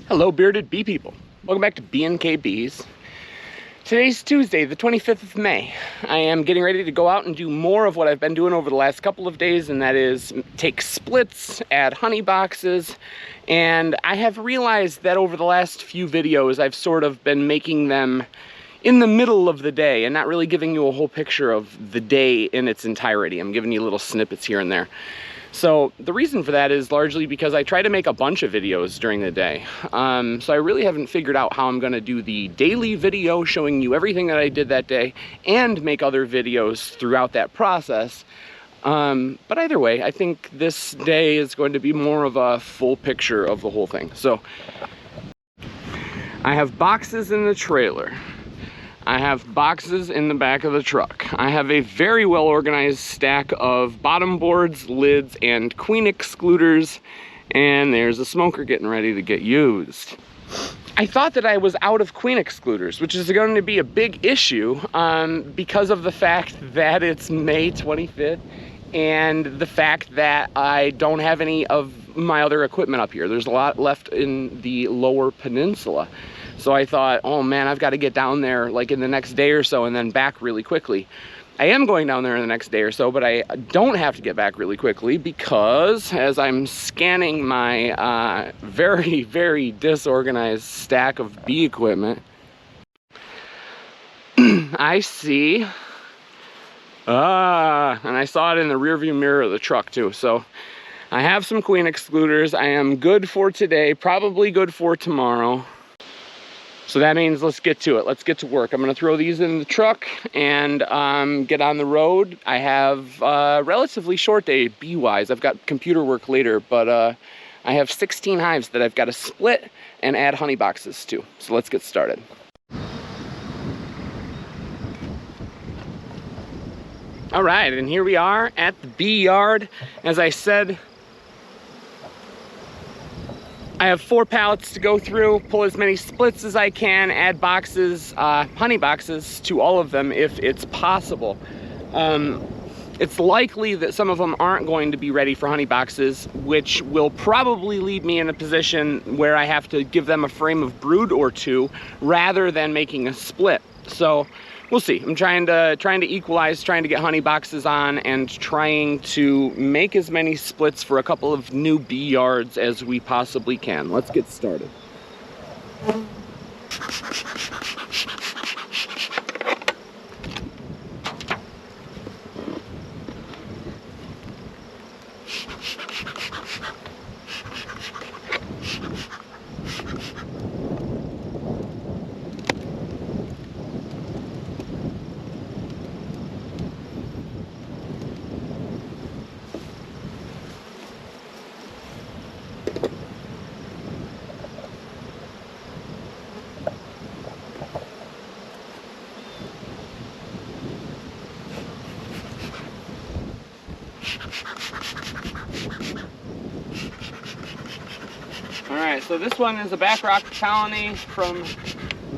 Hello, bearded bee people. Welcome back to B&K Bees. Today's Tuesday, the 25th of May. I am getting ready to go out and do more of what I've been doing over the last couple of days, and that is take splits, add honey boxes, and I have realized that over the last few videos, I've sort of been making them in the middle of the day and not really giving you a whole picture of the day in its entirety. I'm giving you little snippets here and there. So the reason for that is largely because I try to make a bunch of videos during the day. So I really haven't figured out how I'm going to do the daily video showing you everything that I did that day and make other videos throughout that process. But either way, I think this day is going to be more of a full picture of the whole thing. So I have boxes in the trailer. I have boxes in the back of the truck. I have a very well organized stack of bottom boards, lids, and queen excluders, and there's a smoker getting ready to get used. I thought that I was out of queen excluders, which is going to be a big issue because of the fact that it's May 25th and the fact that I don't have any of my other equipment up here. There's a lot left in the lower peninsula. So I thought, oh man, I've got to get down there like in the next day or so and then back really quickly. I am going down there in the next day or so, but I don't have to get back really quickly because as I'm scanning my very, very disorganized stack of bee equipment, I see, and I saw it in the rearview mirror of the truck too. So I have some queen excluders. I am good for today, probably good for tomorrow. So that means let's get to it. Let's get to work. I'm gonna throw these in the truck and get on the road. I have a relatively short day bee-wise. I've got computer work later, but I have 16 hives that I've got to split and add honey boxes to. So let's get started. All right, and here we are at the bee yard. As I said, I have 4 pallets to go through, pull as many splits as I can, add boxes, honey boxes to all of them if it's possible. It's likely that some of them aren't going to be ready for honey boxes, which will probably leave me in a position where I have to give them a frame of brood or two rather than making a split. So we'll see. I'm trying to equalize, trying to get honey boxes on, and trying to make as many splits for a couple of new bee yards as we possibly can. Let's get started. All right, so this one is a back rock colony from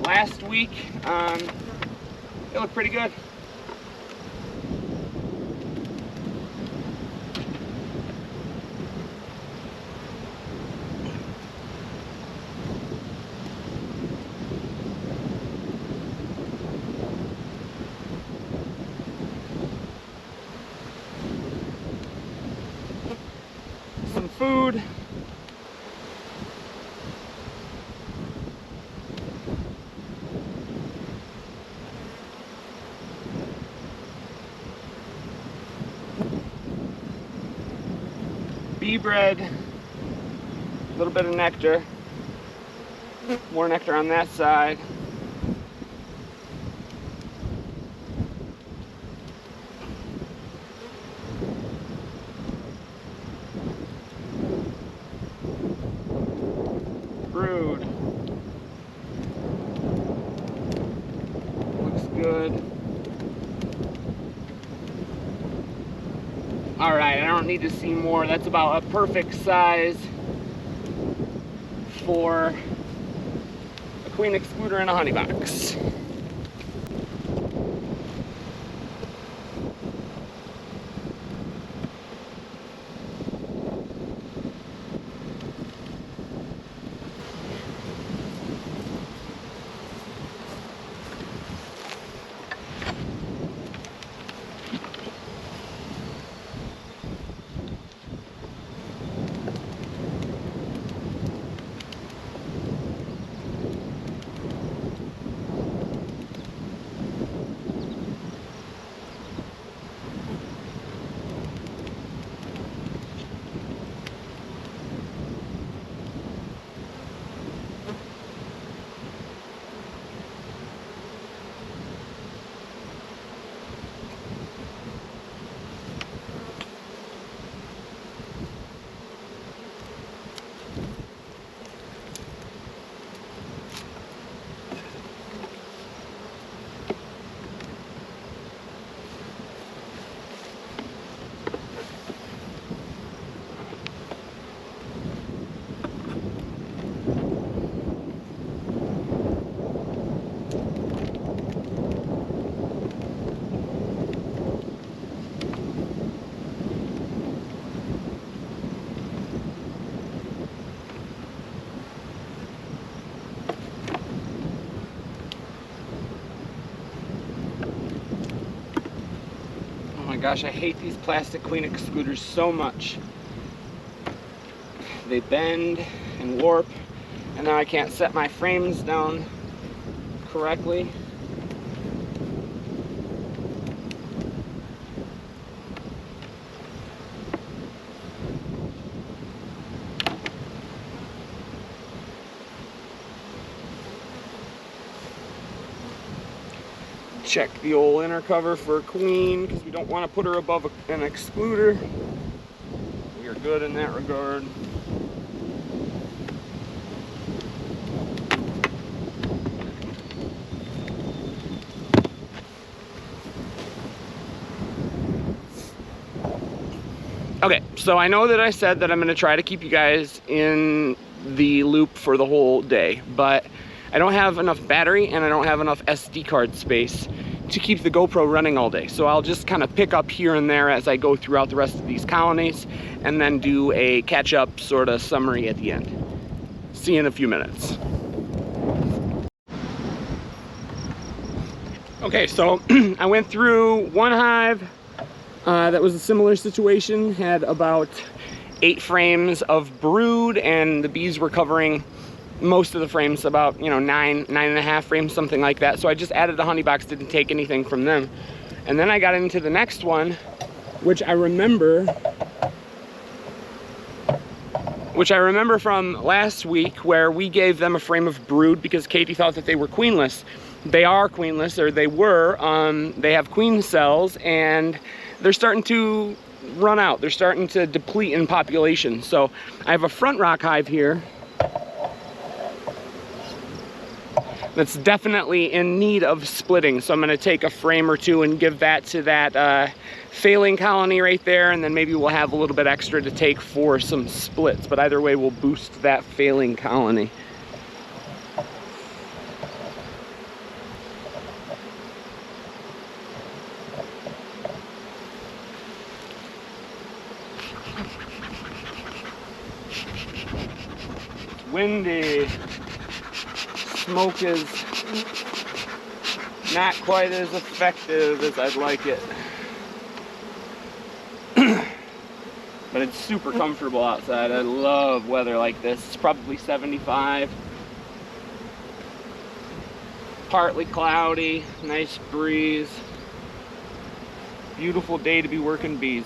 last week. They look pretty good. Some food. Bee bread, a little bit of nectar, more nectar on that side. Brood. Looks good. All right, I don't need to see more. That's about a perfect size for a queen excluder and a honey box. gosh, I hate these plastic queen excluders so much. They bend and warp, and now I can't set my frames down correctly. Check the old inner cover for a queen because we don't want to put her above an excluder. We are good in that regard. Okay, so I know that I said that I'm going to try to keep you guys in the loop for the whole day, but I don't have enough battery and I don't have enough SD card space to keep the GoPro running all day. So I'll just kind of pick up here and there as I go throughout the rest of these colonies and then do a catch-up sort of summary at the end. See you in a few minutes. Okay, so I went through one hive that was a similar situation, had about 8 frames of brood, and the bees were covering most of the frames, about, you know, 9.5 frames, something like that. So I just added a honey box, didn't take anything from them. And then I got into the next one, which I remember from last week, where we gave them a frame of brood because Katie thought that they were queenless. They are queenless, or they were. They have queen cells, and they're starting to run out. They're starting to deplete in population. So I have a front rock hive here that's definitely in need of splitting. So I'm gonna take a frame or two and give that to that failing colony right there, and then maybe we'll have a little bit extra to take for some splits. But either way, we'll boost that failing colony. It's windy. Smoke is not quite as effective as I'd like it. But it's super comfortable outside. I love weather like this. It's probably 75. Partly cloudy, nice breeze. Beautiful day to be working bees.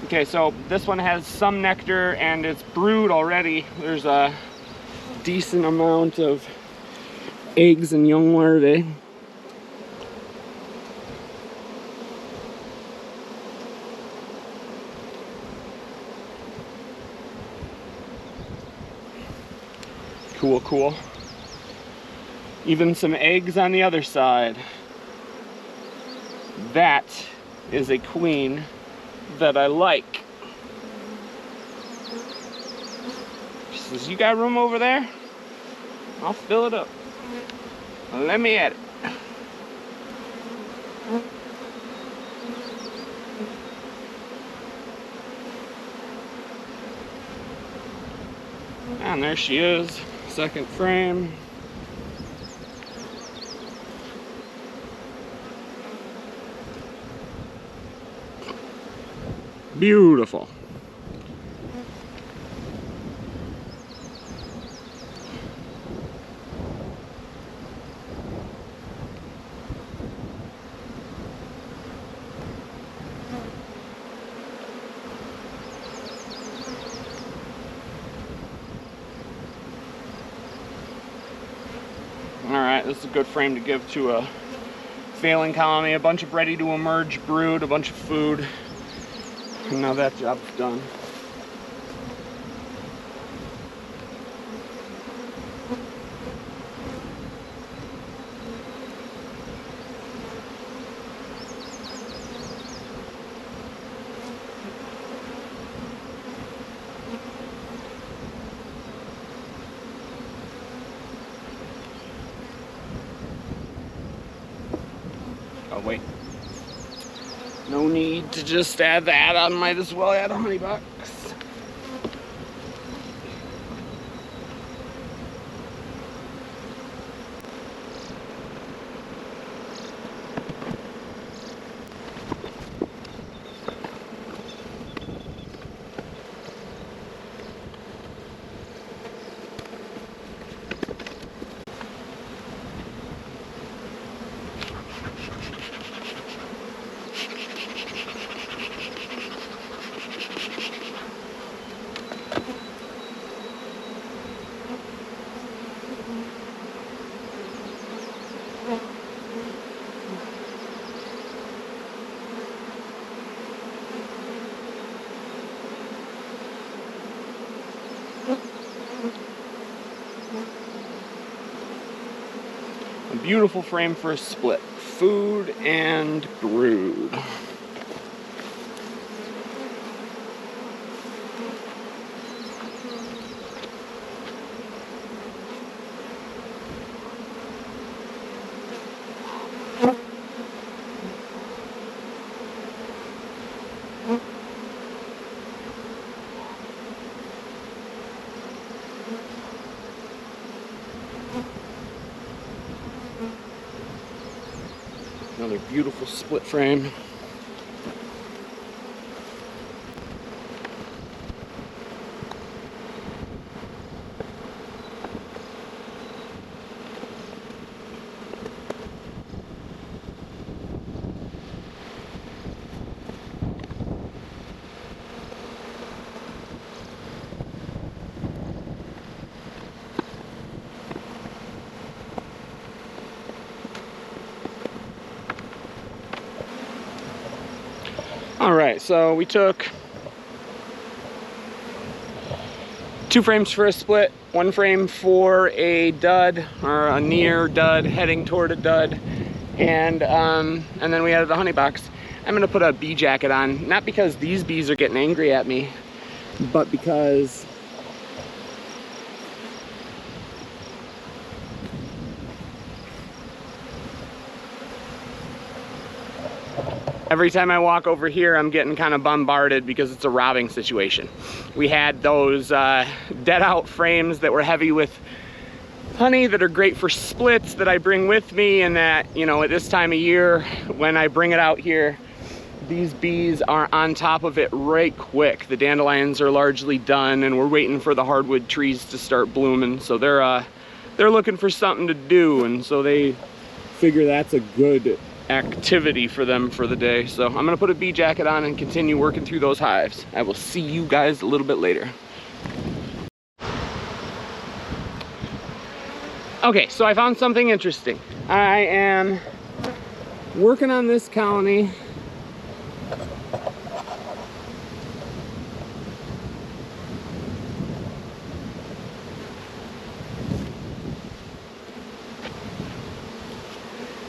Okay, so this one has some nectar and it's brood already. There's a decent amount of eggs and young larvae. Cool, cool. Even some eggs on the other side. That is a queen that I like. She says, "You got room over there? I'll fill it up. Let me at it." And there she is, second frame. Beautiful. Alright, this is a good frame to give to a failing colony. A bunch of ready to emerge brood, a bunch of food. And now that job's done. Oh wait, no need to just add that. I might as well add a honey box. A beautiful frame for a split. Food and brood. Another beautiful split frame. All right, so we took 2 frames for a split, 1 frame for a dud or a near dud heading toward a dud, and then we added the honey box. I'm gonna put a bee jacket on, not because these bees are getting angry at me, but because every time I walk over here, I'm getting kind of bombarded because it's a robbing situation. We had those dead out frames that were heavy with honey that are great for splits that I bring with me, and that, you know, at this time of year when I bring it out here, these bees are on top of it right quick. The dandelions are largely done and we're waiting for the hardwood trees to start blooming. So they're looking for something to do, and so they figure that's a good activity for them for the day. So I'm gonna put a bee jacket on and continue working through those hives. I will see you guys a little bit later. Okay, so I found something interesting. I am working on this colony.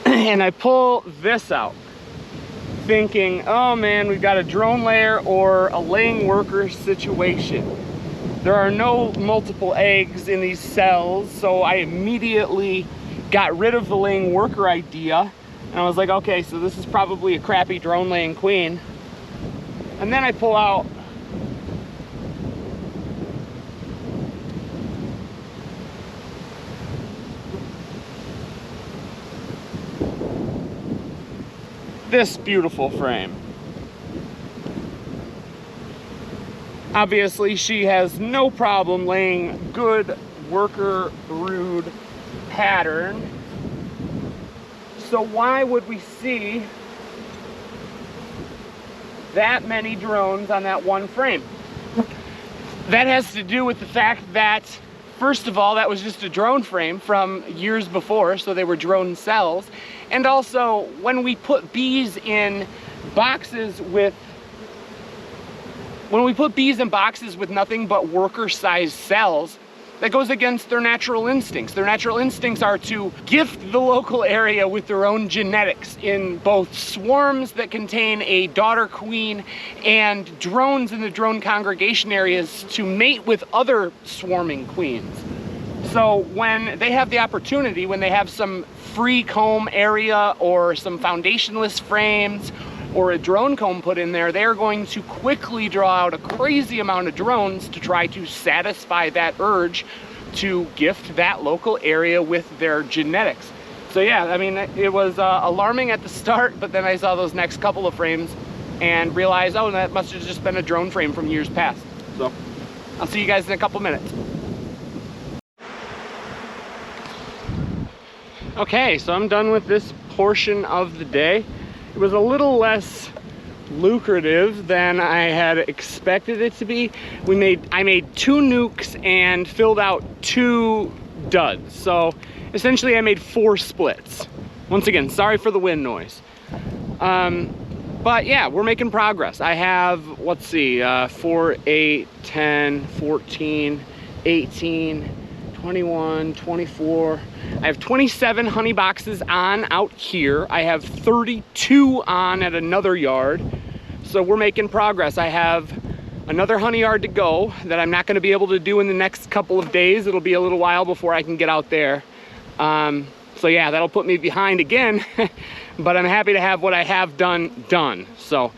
And I pull this out, thinking, oh man, we've got a drone layer or a laying worker situation. There are no multiple eggs in these cells, so I immediately got rid of the laying worker idea. And I was like, okay, so this is probably a crappy drone laying queen. And then I pull out this beautiful frame. Obviously, she has no problem laying good worker brood pattern. So why would we see that many drones on that one frame? That has to do with the fact that, first of all, that was just a drone frame from years before, so they were drone cells. And also, when we put bees in boxes with nothing but worker-sized cells, that goes against their natural instincts. Their natural instincts are to gift the local area with their own genetics in both swarms that contain a daughter queen and drones in the drone congregation areas to mate with other swarming queens. So when they have the opportunity, when they have some free comb area or some foundationless frames or a drone comb put in there, they're going to quickly draw out a crazy amount of drones to try to satisfy that urge to gift that local area with their genetics. So yeah, I mean, it was alarming at the start, but then I saw those next couple of frames and realized, oh, that must have just been a drone frame from years past. So I'll see you guys in a couple minutes. Okay, so I'm done with this portion of the day. It was a little less lucrative than I had expected it to be. I made 2 nukes and filled out 2 duds. So essentially I made 4 splits. Once again, sorry for the wind noise. But yeah, we're making progress. I have, let's see, 4, 8, 10, 14, 18, 21, 24. I have 27 honey boxes on out here. I have 32 on at another yard. So we're making progress. I have another honey yard to go that I'm not going to be able to do in the next couple of days. It'll be a little while before I can get out there. So yeah, that'll put me behind again, but I'm happy to have what I have done. So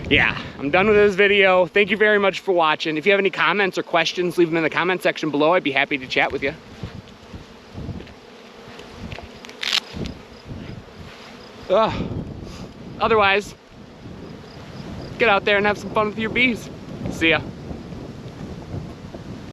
yeah, I'm done with this video. Thank you very much for watching. If you have any comments or questions, leave them in the comment section below. I'd be happy to chat with you. Otherwise, get out there and have some fun with your bees. See ya.